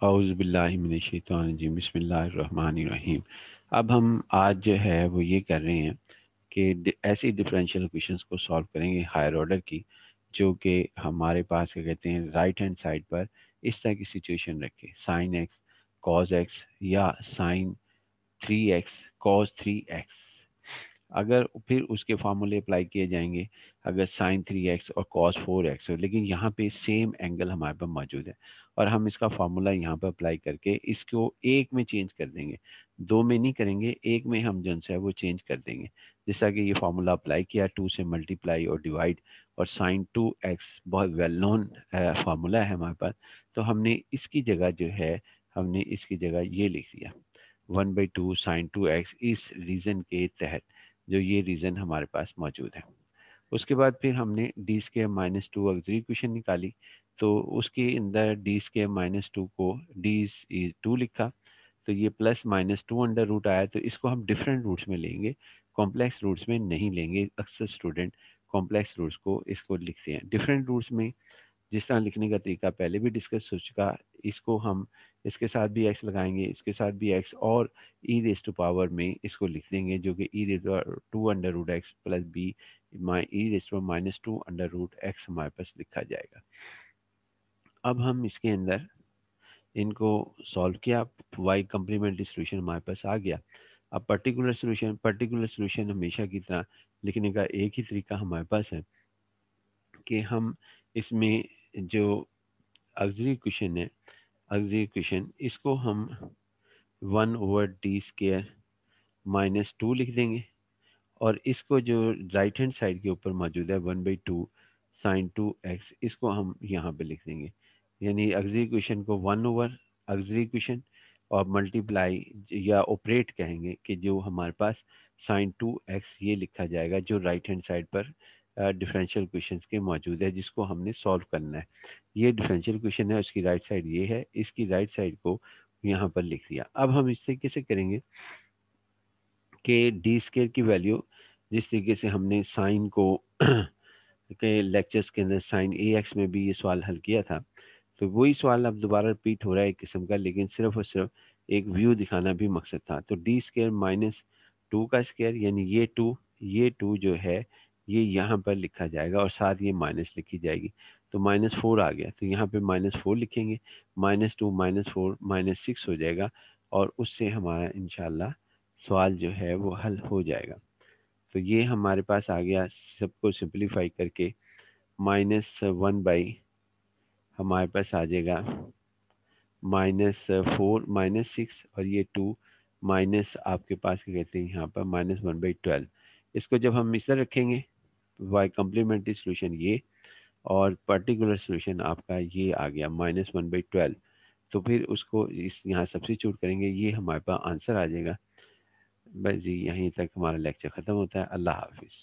औज़ु बिल्लाहि मिनश शैतानिर रजीम बिस्मिल्लाहिर रहमानिर रहीम। अब हम आज जो है वो ये कर रहे हैं कि ऐसी डिफरेंशियल इक्वेशंस को सॉल्व करेंगे हायर ऑर्डर की, जो कि हमारे पास क्या कहते हैं राइट हैंड साइड पर इस तरह की सिचुएशन रखे, साइन एक्स कॉज एक्स या साइन 3x कॉस 3x। अगर फिर उसके फार्मूले अप्लाई किए जाएंगे, अगर साइन 3x और कॉस 4x हो, लेकिन यहाँ पे सेम एंगल हमारे पास मौजूद है और हम इसका फार्मूला यहाँ पर अप्लाई करके इसको एक में चेंज कर देंगे, दो में नहीं करेंगे, एक में हम जो है वो चेंज कर देंगे। जैसा कि ये फार्मूला अप्लाई किया, 2 से मल्टीप्लाई और डिवाइड, और साइन 2x बहुत वेल नोन फार्मूला है हमारे पास। तो हमने इसकी जगह जो है, हमने इसकी जगह ये लिख दिया 1/2 साइन 2x, इस रीज़न के तहत जो ये रीज़न हमारे पास मौजूद है। उसके बाद फिर हमने D square minus two auxiliary equation निकाली, तो उसके अंदर डी स्क्वायर माइनस टू को डी टू लिखा, तो ये plus minus two under root आया। तो इसको हम डिफरेंट रूट्स में लेंगे, कॉम्प्लेक्स रूट्स में नहीं लेंगे। अक्सर स्टूडेंट कॉम्प्लेक्स रूट्स को इसको लिखते हैं डिफरेंट रूट्स में। जिस तरह लिखने का तरीका पहले भी डिस्कस हो चुका, इसको हम इसके साथ भी एक्स लगाएंगे, इसके साथ भी एक्स, और ई रेस टू पावर में इसको लिख देंगे, जो कि e to under root x plus b my e raise to minus two under root x हमारे पास लिखा जाएगा। अब हम इसके अंदर इनको सॉल्व किया, वाई कम्प्लीमेंट्री सोल्यूशन हमारे पास आ गया। अब पर्टिकुलर सोल्यूशन हमेशा की तरह लिखने का एक ही तरीका हमारे पास है कि हम इसमें जो ऑक्सिलरी इक्वेशन है, ऑक्सिलरी इक्वेशन इसको हम 1/d² माइनस टू लिख देंगे, और इसको जो राइट हैंड साइड के ऊपर मौजूद है 1/2 साइन 2x, इसको हम यहाँ पे लिख देंगे। यानी ऑक्सिलरी इक्वेशन को 1/ऑक्सिलरी इक्वेशन और मल्टीप्लाई या ऑपरेट कहेंगे कि जो हमारे पास साइन 2x ये लिखा जाएगा, जो राइट हैंड साइड पर डिफरेंशियल इक्वेशंस के मौजूद है, जिसको हमने सॉल्व करना है। ये डिफरेंशियल इक्वेशन है, उसकी राइट साइड ये है, इसकी राइट साइड को यहाँ पर लिख दिया। अब हम इस तरीके से करेंगे कि डी स्केयर की वैल्यू, जिस तरीके से हमने साइन को के लेक्चर्स के अंदर साइन ए एक्स में भी ये सवाल हल किया था, तो वही सवाल अब दोबारा रिपीट हो रहा है एक किस्म का, लेकिन सिर्फ और सिर्फ एक व्यू दिखाना भी मकसद था। तो डी स्केयर माइनस टू का स्केयर, यानी ये टू जो है ये यहाँ पर लिखा जाएगा और साथ ये माइनस लिखी जाएगी। तो -4 आ गया, तो यहाँ पे -4 लिखेंगे, -2 -4 -6 हो जाएगा, और उससे हमारा इंशाल्लाह सवाल जो है वो हल हो जाएगा। तो ये हमारे पास आ गया, सबको सिंपलीफाई करके -1 हमारे पास आ जाएगा -4 -6, और ये 2 माइनस आपके पास क्या कहते हैं यहाँ पर -1/12। इसको जब हम इस तरह रखेंगे, वाई कम्प्लीमेंट्री सोल्यूशन ये, और पर्टिकुलर सोल्यूशन आपका ये आ गया -1/12। तो फिर उसको इस यहाँ सब्स्टिट्यूट करेंगे, ये हमारे पास आंसर आ जाएगा। बस जी, यहीं तक हमारा लेक्चर ख़त्म होता है। अल्लाह हाफिज़।